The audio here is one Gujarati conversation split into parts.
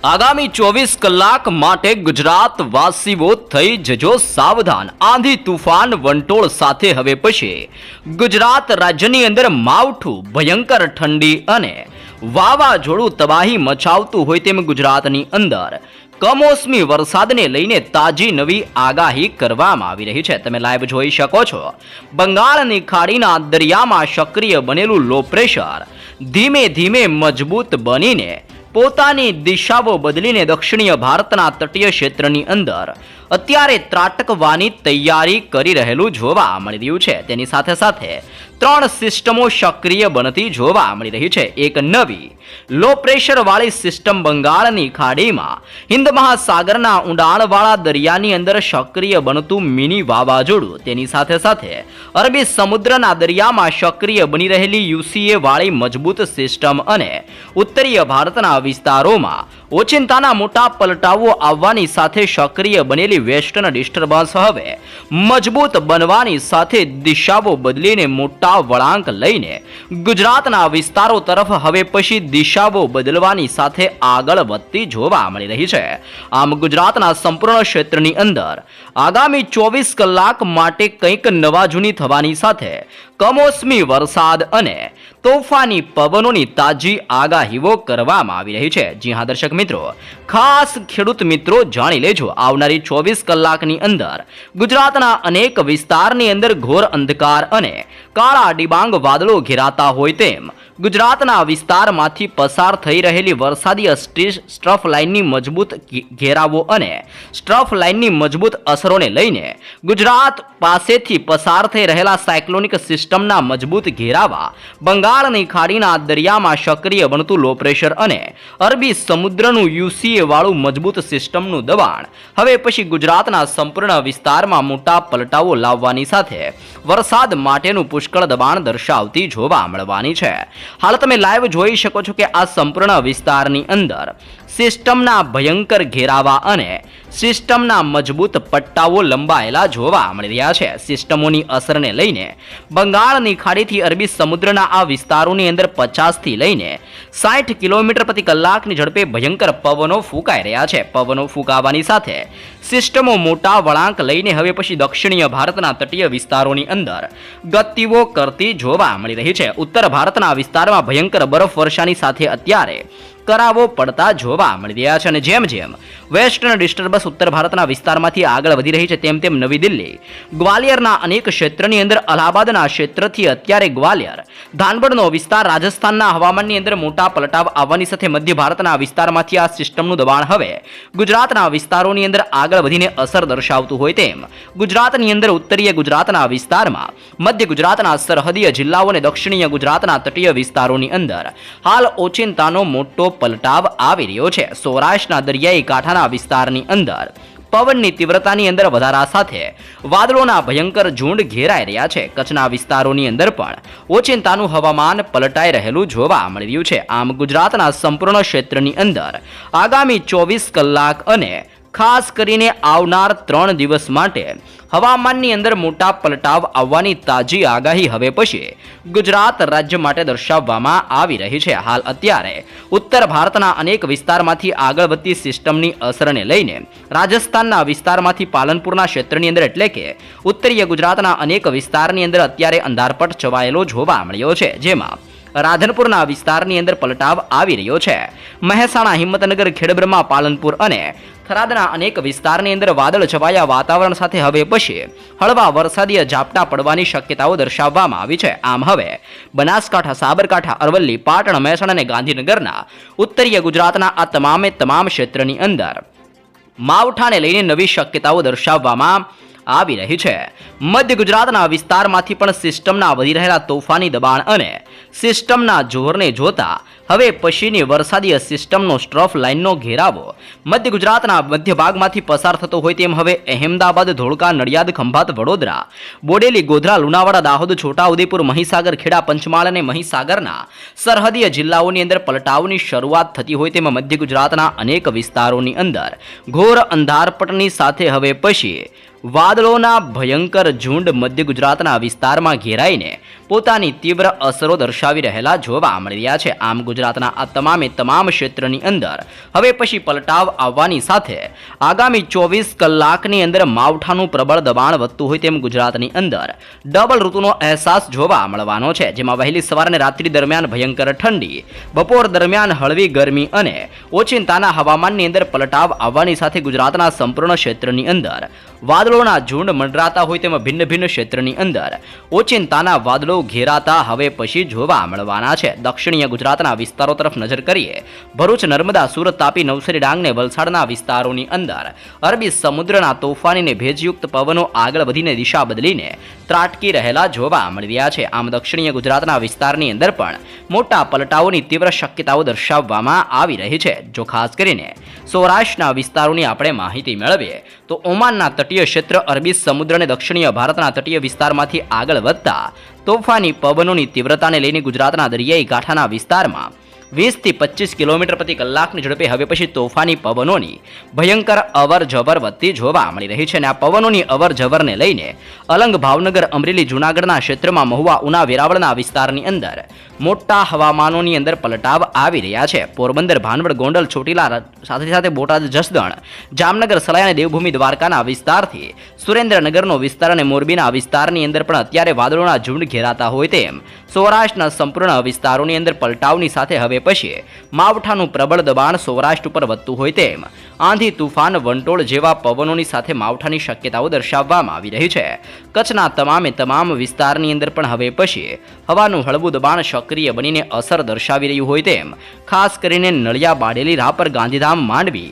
આગામી 24 કલાક માટે ગુજરાત વાસીઓ થઈ જજો સાવધાન। આંધી તુફાન વંટોળ સાથે હવે પછી ગુજરાત રાજ્યની અંદર માવઠું ભયંકર ઠંડી અને વાવાઝોડું તબાહી મચાવતું હોય તેમ ગુજરાતની અંદર કમોસમી વરસાદને લઈને તાજી નવી આગાહી કરવામાં આવી રહી છે। તમે લાઈવ જોઈ શકો છો। બંગાળની ખાડીના દરિયામાં સક્રિય બનેલું લો પ્રેશર ધીમે ધીમે મજબૂત બનીને પોતાની દિશાઓ બદલીને દક્ષિણીય ભારતના તટીય ક્ષેત્રની અંદર અત્યારે ત્રાટકવાની તૈયારી કરી રહેલું જોવા મળી રહ્યું છે। તેની સાથે સાથે 3 સિસ્ટમો સક્રિય બનતી જોવા મળી રહી છે। એક નવી લો પ્રેશર વાળી સિસ્ટમ બંગાળની ખાડીમાં હિન્દ મહાસાગરના ઊંડાણવાળા દરિયાની અંદર સક્રિય બનતું મિની વાવાઝોડું, તેની સાથે સાથે અરબી સમુદ્રના દરિયામાં સક્રિય બની રહેલી યુસીએ વાળી મજબૂત સિસ્ટમ અને ઉત્તરીય ભારતના વિસ્તારોમાં ઓચિંતાના મોટા પલટાઓ આવવાની સાથે સક્રિય બનેલી વેસ્ટર્ન ડિસ્ટર્બન્સ હવે મજબૂત બનવાની સાથે દિશાઓ બદલીને મોટા વળાંક લઈને ગુજરાતના વિસ્તારો તરફ હવે પછી દિશાઓ બદલવાની સાથે આગળ વધતી જોવા મળી રહી છે। આમ ગુજરાતના સંપૂર્ણ ક્ષેત્રની અંદર આગામી 24 કલાક માટે કંઈક નવા જૂની થવાની સાથે કમોસમી વરસાદ અને તોફાની પવનોની તાજી આગાહીઓ કરવામાં આવી રહી છે। જી હા દર્શક મિત્રો, ખાસ ખેડૂત મિત્રો જાણી લેજો, આવનારી 24 કલાકની અંદર ગુજરાતના અનેક વિસ્તારની અંદર ઘોર અંધકાર અને કાળા ડિબાંગ વાદળો ઘેરાતા હોય તેમ ગુજરાતના વિસ્તારમાંથી પસાર થઈ રહેલી વરસાદી સ્ટ્રફ લાઇનની મજબૂત ઘેરાવો અને સ્ટ્રફ લાઇનની મજબૂત અસરોને લઈને ગુજરાત પાસેથી પસાર થઈ રહેલા સાયક્લોનિક સિસ્ટમના મજબૂત ઘેરાવા, બંગાળની ખાડીના દરિયામાં સક્રિય બનતું લો પ્રેશર અને અરબી સમુદ્રનું યુસીએ વાળું મજબૂત સિસ્ટમનું દબાણ હવે પછી ગુજરાતના સંપૂર્ણ વિસ્તારમાં મોટા પલટાઓ લાવવાની સાથે વરસાદ માટેનું પુષ્કળ દબાણ દર્શાવતી જોવા મળવાની છે। હાલ તમે લાઈવ જોઈ શકો છો કે આ સંપૂર્ણ વિસ્તારની અંદર સિસ્ટમના ભયંકર ઘેરાવા અને સિસ્ટમના મજબૂત પટ્ટાઓ લંબાયેલા જોવા મળી રહ્યા છે। સિસ્ટમોની અસરને લઈને બંગાળની ખાડીથી અરબી સમુદ્રના આ વિસ્તારોની અંદર 50 થી લઈને 60 કિલોમીટર પ્રતિ કલાકની ઝડપે ભયંકર પવનો ફૂંકાઈ રહ્યા છે। પવનો ફૂંકાવાની સાથે સિસ્ટમો મોટા વળાંક લઈને હવે પછી દક્ષિણીય ભારતના તટીય વિસ્તારોની અંદર ગતિઓ કરતી જોવા મળી રહી છે। ઉત્તર ભારતના વિસ્તારમાં ભયંકર બરફ વર્ષાની સાથે અત્યારે કરાવો પડતા જોવા મળી રહ્યા છે। અને જેમ જેમ વેસ્ટર્ન ડિસ્ટર્બન્સ ઉત્તર ભારતના વિસ્તારમાંથી આગળ વધી રહી છે તેમ તેમ નવી દિલ્હી, ગ્વાલિયરના અનેક ક્ષેત્રની અંદર, અલ્હાબાદના ક્ષેત્રથી અત્યારે ગ્વાલિયર, ધાનબડનો વિસ્તાર, રાજસ્થાનના હવામાનની અંદર મોટા પલટાવ આવવાની સાથે મધ્ય ભારતના વિસ્તારમાંથી આ સિસ્ટમનું દબાણ હવે ગુજરાતના વિસ્તારોની અંદર આગળ વધીને અસર દર્શાવતું હોય તેમ ગુજરાતની અંદર ઉત્તરીય ગુજરાતના વિસ્તારમાં, મધ્ય ગુજરાતના સરહદીય જિલ્લાઓ અને દક્ષિણીય ગુજરાતના તટીય વિસ્તારોની અંદર હાલ ઓચિંતાનો મોટો પલટાવ આવી રહ્યો છે। સૌરાષ્ટ્રના દરિયાઈ કાંઠાના વિસ્તારની અંદર પવનની તીવ્રતાની અંદર વધારા સાથે વાદળોના ભયંકર ઝુંડ ઘેરાઈ રહ્યા છે। કચ્છના વિસ્તારોની અંદર પણ ઓચિંતાનું હવામાન પલટાઈ રહેલું જોવા મળી રહ્યું છે। આમ ગુજરાતના સંપૂર્ણ ક્ષેત્રની અંદર આગામી 24 કલાક અને ખાસ કરીને આવનાર 3 દિવસ માટે હવામાનની અંદર મોટા પલટાવ આવવાની તાજી આગાહી હવે પછી ગુજરાત રાજ્ય માટે દર્શાવવામાં આવી રહી છે। હાલ અત્યારે ઉત્તર ભારતના અનેક વિસ્તારમાંથી આગળ વધતી સિસ્ટમની અસરને લઈને રાજસ્થાનના વિસ્તારમાંથી પાલનપુરના ક્ષેત્રની અંદર એટલે કે ઉત્તરીય ગુજરાતના અનેક વિસ્તારની અંદર અત્યારે અંધારપટ છવાયેલો જોવા મળ્યો છે, જેમાં રાધનપુરના વિસ્તારની અંદર પલટાવ આવી રહ્યો છે। મહેસાણા, હિંમતનગર, ખેડબ્રહ્મા, પાલનપુર અને થરાદના અનેક વિસ્તારની અંદર વાદળ છવાયા વાતાવરણ સાથે હવે પછી હળવા વરસાદીય ઝાપટા પડવાની શક્યતાઓ દર્શાવવામાં આવી છે। આમ હવે બનાસકાંઠા, સાબરકાંઠા, અરવલ્લી, પાટણ, મહેસાણા અને ગાંધીનગરના ઉત્તરીય ગુજરાતના આ તમામ ક્ષેત્રની અંદર માવઠાને લઈને નવી શક્યતાઓ દર્શાવવામાં આવી રહી છે। મધ્ય ગુજરાતના વિસ્તારમાંથી પણ સિસ્ટમના વધી રહેલા તોફાની દબાણ અને સિસ્ટમના જોરને જોતા હવે પછીની વરસાદીય સિસ્ટમનો સ્ટ્રફ લાઇનનો ઘેરાવો મધ્ય ગુજરાતના મધ્ય ભાગમાંથી પસાર થતો હોય તેમ હવે અહેમદાબાદ, ધોળકા, નડિયાદ, ખંભાત, વડોદરા, બોડેલી, ગોધરા, લુણાવાડા, દાહોદ, છોટાઉદેપુર, મહીસાગર, ખેડા, પંચમહાલ અને મહીસાગરના સરહદીય જિલ્લાઓની અંદર પલટાવની શરૂઆત થતી હોય તેમ મધ્ય ગુજરાતના અનેક વિસ્તારોની અંદર ઘોર અંધારપટની સાથે હવે પછી વાદળોના ભયંકર ઝુંડ મધ્ય ગુજરાતના વિસ્તારમાં ઘેરાઈને પોતાની તીવ્ર અસરો દર્શાવી રહેલા જોવા મળી રહ્યા છે. આમ ગુજરાતના આ તમામ ક્ષેત્રની અંદર હવે પછી પલટાવ આવવાની સાથે આગામી 24 કલાકની અંદર માવઠાનું પ્રબળ દબાણ વધતું હોય તેમ ગુજરાતની અંદર ડબલ ઋતુનો અહેસાસ જોવા મળવાનો છે. જેમાં વહેલી સવાર અને રાત્રિ દરમિયાન ભયંકર ઠંડી, બપોર દરમિયાન હળવી ગરમી અને ઓચિંતાના હવામાનની અંદર પલટાવ આવવાની સાથે ગુજરાતના સંપૂર્ણ ક્ષેત્રની અંદર વાદળોના ઝુંડ મંડરાતા હોય તેમ ભિન્ન ક્ષેત્રની અંદર ઓચિંતાના વાદળો ઘેરાતા હવે પછી જોવા મળવાના છે. દક્ષિણીય ગુજરાતના વિસ્તારો તરફ નજર કરીએ. ભરૂચ, નર્મદા, સુરત, તાપી, નવસારી, ડાંગ ને વલસાડના વિસ્તારોની અંદર અરબી સમુદ્રના તોફાની ને ભેજયુક્ત પવનો આગળ વધીને દિશા બદલીને ત્રાટકી રહેલા જોવા મળી રહ્યા છે. આમ દક્ષિણીય ગુજરાતના વિસ્તારની અંદર પણ મોટા પલટાઓની તીવ્ર શક્યતાઓ દર્શાવવામાં આવી રહી છે. જો ખાસ કરીને સૌરાષ્ટ્રના વિસ્તારોની આપણે માહિતી મેળવીએ તો ઓમાનના તટીય ક્ષેત્ર, અરબી સમુદ્ર અને દક્ષિણીય ભારતના તટીય વિસ્તારમાંથી આગળ વધતા તોફાની પવનોની તીવ્રતાને લઈને ગુજરાતના દરિયાઈ કાંઠાના વિસ્તારમાં 20 થી 25 કિલોમીટર પ્રતિ કલાકની ઝડપે હવે પછી તોફાની પવનોની ભયંકર અવર જવર વધતી જોવા મળી રહી છે. અને આ પવનોની અવર જવરને લઈને અલંગ, ભાવનગર, અમરેલી, જૂનાગઢના ક્ષેત્રમાં મહુવા, ઉના, વેરાવળના વિસ્તારની અંદર મોટા હવામાનોની અંદર પલટાવ આવી રહ્યા છે. પોરબંદર, ભાનવડ, ગોંડલ, ચોટીલા સાથે બોટાદ, જસદણ, જામનગર, સલાયા અને દેવભૂમિ દ્વારકાના વિસ્તારથી સુરેન્દ્રનગરનો વિસ્તાર અને મોરબીના વિસ્તારની અંદર પણ અત્યારે વાદળોના ઝુંડ ઘેરાતા હોય તેમ સૌરાષ્ટ્રના સંપૂર્ણ વિસ્તારોની અંદર પલટાવની સાથે હવે પછી માવઠાનું પ્રબળ દબાણ સૌરાષ્ટ્ર ઉપર વધતું હોય તેમ આંધી, તુફાન, વંટોળ જેવા પવનોની સાથે માવઠાની શક્યતાઓ દર્શાવવામાં આવી રહી છે. કચ્છના તમામ વિસ્તારની અંદર પણ હવે પછી હવાનું હળવું દબાણ સક્રિય બનીને અસર દર્શાવી રહ્યું હોય તેમ ખાસ કરીને નળિયા, બાડેલી, રાપર, ગાંધીધામ, માંડવી,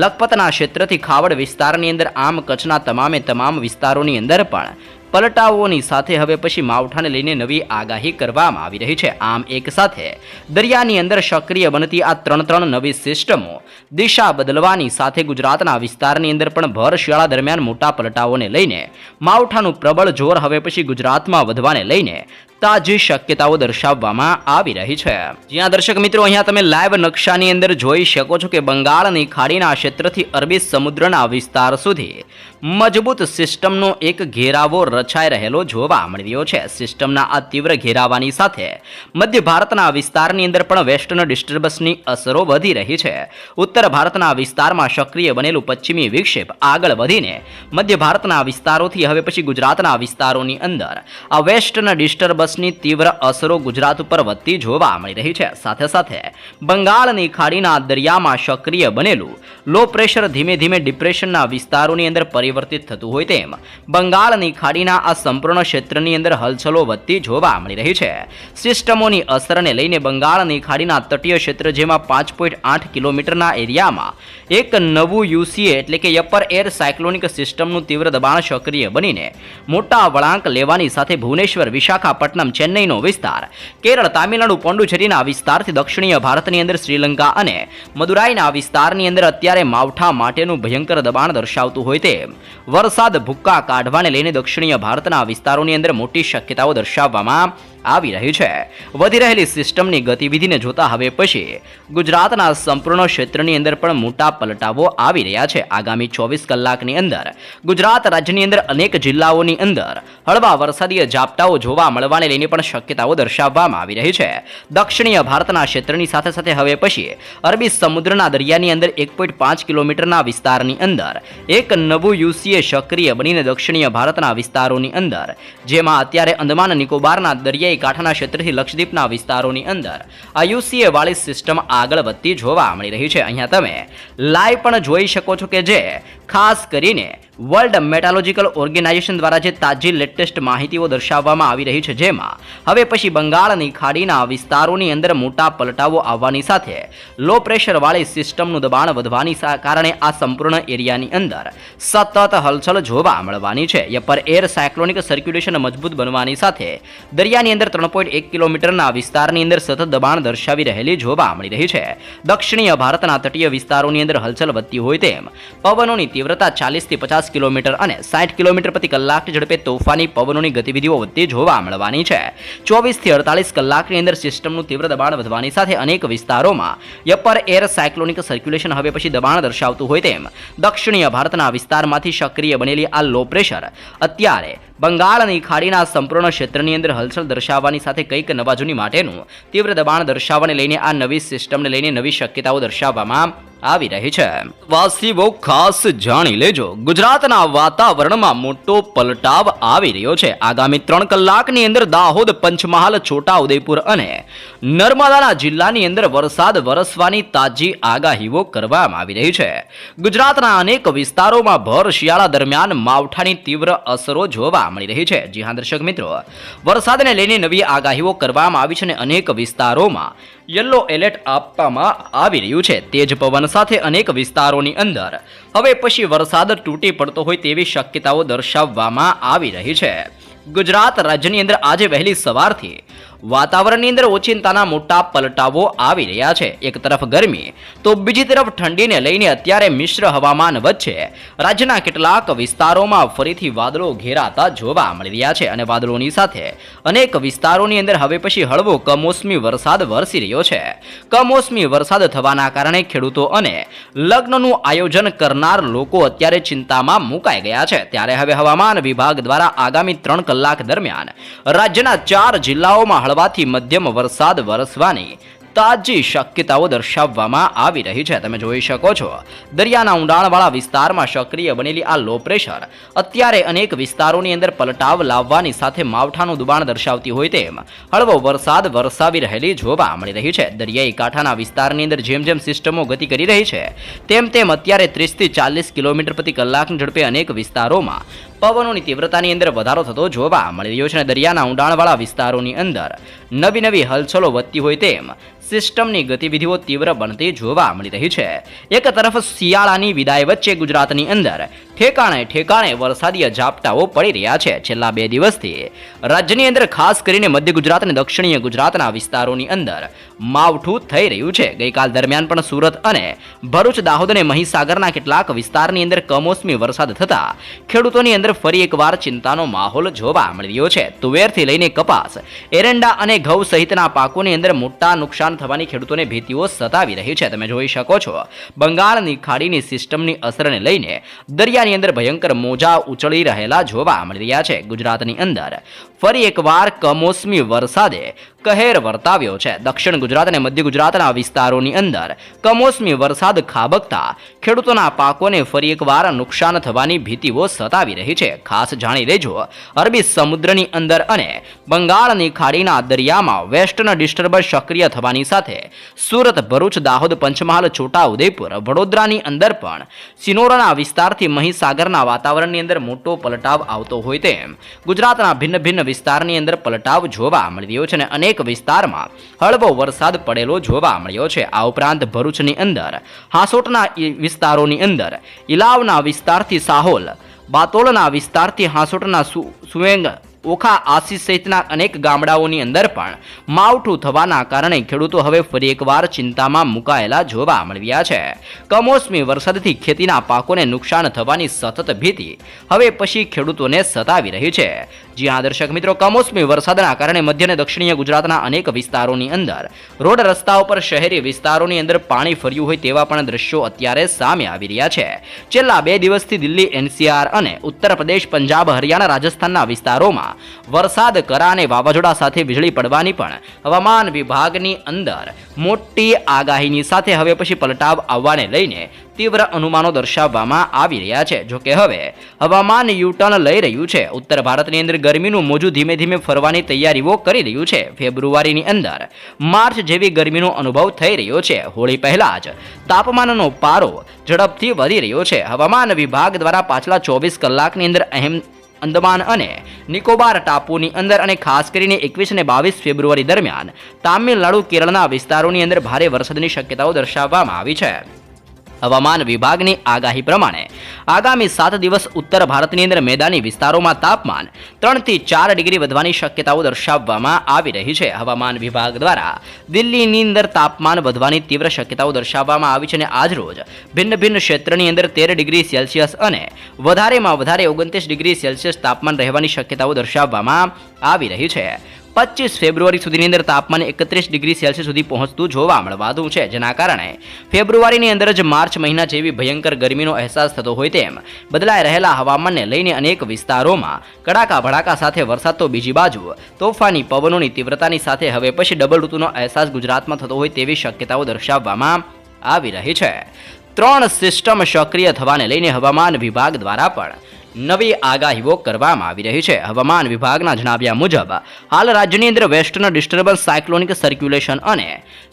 લખપતના ક્ષેત્રથી ખાવડ વિસ્તારની અંદર આમ કચ્છના તમામ વિસ્તારોની અંદર પણ પલટાઓની સાથે હવે પછી માવઠાને લઈને નવી આગાહી કરવામાં આવી રહી છે. આમ એક સાથે દરિયાની અંદર સક્રિય બનતી આ ત્રણ નવી સિસ્ટમો દિશા બદલવાની સાથે ગુજરાતના વિસ્તારની અંદર પણ ભર શિયાળા દરમિયાન મોટા પલટાઓને લઈને માવઠાનું પ્રબળ જોર હવે પછી ગુજરાતમાં વધવાને લઈને તાજી શક્યતાઓ દર્શાવવામાં આવી રહી છે. જ્યાં દર્શક મિત્રો અહીંયા તમે લાઈવ નકશાની અંદર જોઈ શકો છો કે બંગાળની ખાડીના ક્ષેત્રથી અરબી સમુદ્રના વિસ્તાર સુધી મજબૂત સિસ્ટમનો એક ઘેરાવો રચાઈ રહેલો જોવા મળી રહ્યો છે. સિસ્ટમના આ તીવ્ર ઘેરાવાની સાથે મધ્ય ભારતના વિસ્તારની અંદર પણ વેસ્ટર્ન ડિસ્ટર્બન્સની અસરો વધી રહી છે. ઉત્તર ભારતના વિસ્તારમાં સક્રિય બનેલું પશ્ચિમી વિક્ષેપ આગળ વધીને મધ્ય ભારતના વિસ્તારોથી હવે પછી ગુજરાતના વિસ્તારોની અંદર આ વેસ્ટર્ન ડિસ્ટર્બન્સની તીવ્ર અસરો ગુજરાત ઉપર વધતી જોવા મળી રહી છે. સાથે બંગાળની ખાડીના દરિયામાં સક્રિય બનેલું લો પ્રેશર ધીમે ડિપ્રેશનના વિસ્તારોની અંદર પરિવર્તિત થતું હોય તેમ બંગાળની ખાડીના આ સંપૂર્ણ ક્ષેત્રની અંદર હલચલો વધતી જોવા મળી રહી છે. સિસ્ટમોની અસરને લઈને બંગાળની ખાડીના તટીય ક્ષેત્ર જેમાં 5.8 કિલોમીટરના એરિયામાં એક નવું યુસીએ એટલે કે અપર એર સાયક્લોનિક સિસ્ટમનું તીવ્ર દબાણ સક્રિય બનીને મોટા વળાંક લેવાની સાથે ભુવનેશ્વર, વિશાખાપટ્ટનમ, ચેન્નઈનો વિસ્તાર, કેરળ, તામિલનાડુ, પોંડુચેરીના વિસ્તારથી દક્ષિણીય ભારતની અંદર શ્રીલંકા અને મદુરાઈના વિસ્તારની અંદર અત્યારે માવઠા માટેનું ભયંકર દબાણ દર્શાવતું હોય તેમ વરસાદ ભૂક્કા કાઢવાને લઈને દક્ષિણીય ભારતના વિસ્તારોની અંદર મોટી શક્યતાઓ દર્શાવવામાં આવી રહી છે. વધી રહેલી સિસ્ટમની ગતિવિધિને જોતા હવે પછી ગુજરાતના સંપૂર્ણ ક્ષેત્રની અંદર પણ મોટા પલટાવો આવી રહ્યા છે. આગામી 24 કલાકની અંદર ગુજરાત રાજ્યની અંદર અનેક જિલ્લાઓની અંદર હળવા વરસાદીય ઝાપટાઓ જોવા મળવાને લઈને પણ શક્યતાઓ દર્શાવવામાં આવી રહી છે. દક્ષિણીય ભારતના ક્ષેત્રની સાથે હવે પછી અરબી સમુદ્રના દરિયાની અંદર 1.5 કિલોમીટરના વિસ્તારની અંદર એક નવું યુસીએ સક્રિય બનીને દક્ષિણીય ભારતના વિસ્તારોની અંદર જેમાં અત્યારે અંદમાન નિકોબારના દરિયાઈ કાંઠાના ક્ષેત્રથી લક્ષદ્વીપના વિસ્તારોની અંદર આ યુસીએ વાળી સિસ્ટમ આગળ વધતી જોવા મળી રહી છે. અહીંયા તમે લાઈવ પણ જોઈ શકો છો કે જે ખાસ કરીને વર્લ્ડ મેટાલોજિકલ ઓર્ગેનાઇઝેશન દ્વારા જે તાજી લેટેસ્ટ માહિતીઓ દર્શાવવામાં આવી રહી છે જેમાં હવે પછી બંગાળની ખાડીના વિસ્તારોની અંદર મોટા પલટાવો આવવાની સાથે લો પ્રેશર વાળી સિસ્ટમનું દબાણ વધવાની કારણે આ સંપૂર્ણ એરિયાની અંદર સતત હલચલ જોવા મળવાની છે. અપર એર સાયક્લોનિક સર્ક્યુલેશન મજબૂત બનવાની સાથે દરિયાની અંદર 3.1 કિલોમીટરના વિસ્તારની અંદર સતત દબાણ દર્શાવી રહેલી જોવા મળી રહી છે. દક્ષિણીય ભારતના તટીય વિસ્તારોની અંદર હલચલ વધતી હોય તેમ પવનોની તીવ્રતા 40 થી 50 કિલોમીટર અને 60 કિલોમીટર પ્રતિ કલાકની ઝડપે તોફાની પવનોની ગતિવિધિઓ વધતી જોવા મળવાની છે. 24 થી 48 કલાકની અંદર સિસ્ટમનું તીવ્ર દબાણ વધવાની સાથે અનેક વિસ્તારોમાં અપર એર સાયક્લોનિક સર્ક્યુલેશન હવે પછી દબાણ દર્શાવતું હોય તેમ દક્ષિણીય ભારતના વિસ્તારમાંથી સક્રિય બનેલી આ લો પ્રેશર અત્યારે બંગાળની ખાડીના સંપૂર્ણ ક્ષેત્રની અંદર હલચલ દર્શાવવાની સાથે કંઈક નવા જૂની માટેનું તીવ્ર દબાણ દર્શાવવાને લઈને આ નવી સિસ્ટમને લઈને નવી શક્યતાઓ દર્શાવવામાં આવી રહી છે. વાસીઓ ખાસ જાણી લેજો, ગુજરાતના વાતાવરણમાં મોટો પલટાવ આવી રહ્યો છે. આગામી 3 કલાકની અંદર દાહોદ, પંચમહાલ, છોટાઉદેપુર અને નર્મદાના જિલ્લાની અંદર વરસાદ વરસવાની તાજી આગાહીઓ કરવામાં આવી રહી છે. ગુજરાતના અનેક વિસ્તારોમાં ભર શિયાળા દરમિયાન માવઠાની તીવ્ર અસરો જોવા મળી રહી છે. જી હા દર્શક મિત્રો, વરસાદને લઈને નવી આગાહીઓ કરવામાં આવી છે અને અનેક વિસ્તારોમાં યલો એલર્ટ આપવામાં આવી રહ્યું છે. તેજ પવન સાથે અનેક વિસ્તારોની અંદર હવે પછી વરસાદ તૂટી પડતો હોય તેવી શક્યતાઓ દર્શાવવામાં આવી રહી છે. ગુજરાત રાજ્યની અંદર આજે વહેલી સવારથી વાતાવરણની અંદર ઓચિંતાના મોટા પલટાવો આવી રહ્યા છે. એક તરફ ગરમી તો બીજી તરફ ઠંડીને લઈને અત્યારે મિશ્ર હવામાન વચ્ચે રાજ્યના કેટલાક વિસ્તારોમાં ફરીથી વાદળો ઘેરાતા જોવા મળી રહ્યા છે અને વાદળોની સાથે અનેક વિસ્તારોની અંદર હવે પછી હળવો કમોસમી વરસાદ વરસી રહ્યો છે. કમોસમી વરસાદ થવાના કારણે ખેડૂતો અને લગ્નનું આયોજન કરનાર લોકો અત્યારે ચિંતામાં મુકાઈ ગયા છે. ત્યારે હવે હવામાન વિભાગ દ્વારા આગામી 3 કલાક દરમિયાન રાજ્યના 4 જિલ્લાઓમાં હળવાથી મધ્યમ વરસાદ વરસવાની તાજી શક્યતાઓ દર્શાવવામાં આવી રહી છે. તમે જોઈ શકો છો, દરિયાના ઊંડાણવાળા વિસ્તારમાં સક્રિય બનેલી આ લો પ્રેશર અત્યારે અનેક વિસ્તારોની અંદર પલટાવ લાવવાની સાથે માવઠાનું દબાણ દર્શાવતી હોય તેમ હળવો વરસાદ વરસાવી રહેલી જોવા મળી રહી છે. દરિયાઈ કાંઠાના વિસ્તારની અંદર જેમ જેમ સિસ્ટમો ગતિ કરી રહી છે તેમ તેમ અત્યારે 30 થી 40 કિલોમીટર પ્રતિ કલાકની ઝડપે અનેક વિસ્તારોમાં પવનોની તીવ્રતાની અંદર વધારો થતો જોવા મળી રહ્યો છે અને દરિયાના ઊંડાણવાળા વિસ્તારોની અંદર નવી નવી હલચલો વધતી હોય તેમ સિસ્ટમની ગતિવિધિઓ તીવ્ર બનતી જોવા મળી રહી છે. એક તરફ શિયાળાની વિદાય વચ્ચે ગુજરાતની અંદર ઠેકાણે ઠેકાણે વરસાદી ઝાપટાઓ પડી રહ્યા છે. છેલ્લા 2 દિવસથી રાજ્યની અંદર ખાસ કરીને મધ્ય ગુજરાત અને દક્ષિણીય ગુજરાતના વિસ્તારોની અંદર માવઠું થઈ રહ્યું છે. ગઈકાલ દરમિયાન પણ સુરત અને ભરૂચ, દાહોદ અને મહીસાગરના કેટલાક વિસ્તારની અંદર કમોસમી વરસાદ થતા ખેડૂતોની અંદર ફરી એકવાર ચિંતાનો માહોલ જોવા મળી રહ્યો છે. તુવેરથી લઈને કપાસ, એરંડા અને ઘઉં સહિતના પાકોની અંદર મોટા નુકસાન થવાની ખેડૂતોને ભીતિઓ સતાવી રહી છે. તમે જોઈ શકો છો, બંગાળની ખાડીની સિસ્ટમની અસરને લઈને દરિયાની અંદર ભયંકર મોજા ઉછળી રહેલા જોવા મળી રહ્યા છે. ગુજરાતની અંદર ફરી એકવાર કમોસમી વરસાદે કહેર વર્તાવ્યો છે. દક્ષિણ ગુજરાત અને મધ્ય ગુજરાતના વિસ્તારોની અંદર કમોસમી વરસાદ ખાબકતા ખેડૂતોના પાકોને ફરી એકવાર નુકસાન થવાની ભીતિઓ સતાવી રહી છે. ખાસ જાણી લેજો, અરબી સમુદ્રની અંદર અને બંગાળની ખાડીના દરિયામાં વેસ્ટર્ન ડિસ્ટર્બન્સ સક્રિય થવાની સાથે સુરત, ભરૂચ, દાહોદ, પંચમહાલ, છોટાઉદેપુર, વડોદરાની અંદર પણ સિનોરના વિસ્તારથી મહીસાગરના વાતાવરણની અંદર મોટો પલટાવ આવતો હોય તેમ ગુજરાતના ભિન્ન ભિન્ન વિસ્તારની અંદર પલટાવ જોવા મળી રહ્યો છે અને અનેક વિસ્તારમાં હળવો વરસાદ પડેલો જોવા મળ્યો છે. આ ઉપરાંત ભરૂચની અંદર હાંસોટના વિસ્તારોની અંદર ઇલાવના વિસ્તારથી સાહોલ, બાતોલના વિસ્તારથી હાંસોટના સુવેંગ, ઓખા, આશીષ સહિતના અનેક ગામડાઓની અંદર પણ માવઠું થવાના કારણે ખેડૂતો હવે ફરી એકવાર ચિંતામાં મુકાયેલા જોવા મળ્યા છે. કમોસમી વરસાદથી ખેતીના પાકોને નુકસાન થવાની સતત ભીતિ હવે પછી ખેડૂતોને સતાવી રહી છે. જી હા દર્શક મિત્રો, કમોસમી વરસાદના કારણે મધ્ય અને દક્ષિણીય ગુજરાતના અનેક વિસ્તારોની અંદર રોડ રસ્તાઓ પર શહેરી વિસ્તારોની અંદર પાણી ફર્યું હોય તેવા પણ દ્રશ્યો અત્યારે સામે આવી રહ્યા છે. છેલ્લા 2 દિવસથી દિલ્હી, NCR અને ઉત્તર પ્રદેશ, પંજાબ, હરિયાણા, રાજસ્થાનના વિસ્તારોમાં વરસાદ, કરા અને વાવાઝોડા સાથે વીજળી પડવાની પણ હવામાન વિભાગની અંદર મોટી આગાહીની સાથે હવે પછી પલટાવ આવવાને લઈને તીવ્ર અનુમાનો દર્શાવવામાં આવી રહ્યા છે. જોકે હવે હવામાન યુટર્ન લઈ રહ્યું છે. ઉત્તર ભારતની અંદર ગરમીનું મોજું ધીમે ધીમે ફરવાની તૈયારીઓ કરી રહ્યું છે. ફેબ્રુઆરીની અંદર માર્ચ જેવી ગરમીનો અનુભવ થઈ રહ્યો છે. હોળી પહેલા જ તાપમાનનો પારો ઝડપથી વધી રહ્યો છે. હવામાન વિભાગ દ્વારા પાછલા 24 કલાકની અંદર અંદમાન અને નિકોબાર ટાપુની અંદર અને ખાસ કરીને 21 અને 22 ફેબ્રુઆરી દરમિયાન તામિલનાડુ, કેરળના વિસ્તારોની અંદર ભારે વરસાદની શક્યતાઓ દર્શાવવામાં આવી છે. હવામાન વિભાગની આગાહી પ્રમાણે આગામી 7 દિવસ ઉત્તર ભારતની અંદર મેદાની વિસ્તારોમાં તાપમાન 3 થી 4 ડિગ્રી વધવાની શક્યતાઓ દર્શાવવામાં આવી રહી છે. હવામાન વિભાગ દ્વારા દિલ્હીની અંદર તાપમાન વધવાની તીવ્ર શક્યતાઓ દર્શાવવામાં આવી છે અને આજરોજ ભિન્ન ભિન્ન ક્ષેત્રની અંદર 13 ડિગ્રી સેલ્સિયસ અને વધારેમાં વધારે 29 ડિગ્રી સેલ્સિયસ તાપમાન રહેવાની શક્યતાઓ દર્શાવવામાં આવી રહી છે. 25 ફેબ્રુઆરી સુધીની અંદર તાપમાન 31 ડિગ્રી સેલ્સિયસ સુધી પહોંચતું જોવા મળવાનું છે, જેના કારણે ફેબ્રુઆરીની અંદર જ માર્ચ મહિના જેવી ભયંકર ગરમીનો અહેસાસ થતો હોય તેમ બદલાઈ રહેલા હવામાનને લઈને અનેક વિસ્તારોમાં કડાકા ભડાકા સાથે વરસાદ તો બીજી બાજુ તોફાની પવનોની તીવ્રતાની સાથે હવે પછી ડબલ ઋતુનો અહેસાસ ગુજરાતમાં થતો હોય તેવી શક્યતાઓ દર્શાવવામાં આવી રહી છે. 3 સિસ્ટમ સક્રિય થવાને લઈને હવામાન વિભાગ દ્વારા પણ નવી આગાહીઓ કરવામાં આવી રહી છે. હવામાન વિભાગના જણાવ્યા મુજબ હાલ રાજ્યની અંદર વેસ્ટર્ન ડિસ્ટર્બન્સ સાયક્લોનિક સર્ક્યુલેશન અને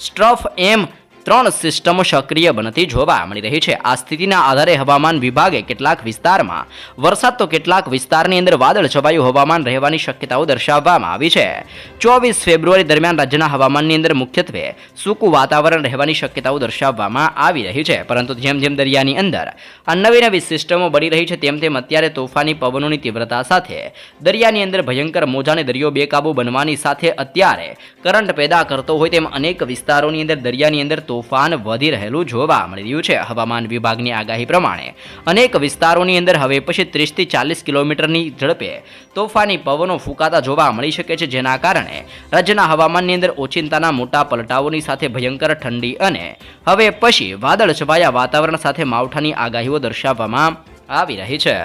સ્ટ્રફ એમ 3 સિસ્ટમો સક્રિય બનતી જોવા મળી રહી છે. આ સ્થિતિના આધારે હવામાન વિભાગે કેટલાક વિસ્તારમાં વરસાદ તો કેટલાક વિસ્તારની અંદર વાદળ છવાયું હવામાન રહેવાની શક્યતાઓ દર્શાવવામાં આવી છે. 24 ફેબ્રુઆરી દરમિયાન રાજ્યના હવામાનની અંદર મુખ્યત્વે સૂકું વાતાવરણ રહેવાની શક્યતાઓ દર્શાવવામાં આવી રહી છે. પરંતુ જેમ જેમ દરિયાની અંદર આ નવી નવી સિસ્ટમો બની રહી છે તેમ તેમ અત્યારે તોફાની પવનોની તીવ્રતા સાથે દરિયાની અંદર ભયંકર મોજાને દરિયો બેકાબુ બનવાની સાથે અત્યારે કરંટ પેદા કરતો હોય તેમ અનેક વિસ્તારોની અંદર દરિયાની અંદર તોફાન વધી રહેલું જોવા મળી રહ્યું છે. હવામાન વિભાગની આગાહી પ્રમાણે અનેક વિસ્તારોની અંદર હવે પછી 30 થી 40 કિલોમીટરની ઝડપે તોફાની પવનો ફૂંકાતા જોવા મળી શકે છે, જેના કારણે રાજ્યના હવામાનની અંદર ઓચિંતાના મોટા પલટાઓની સાથે ભયંકર ઠંડી અને હવે પછી વાદળ છવાયા વાતાવરણ સાથે માવઠાની આગાહીઓ દર્શાવવામાં આવી રહી છે.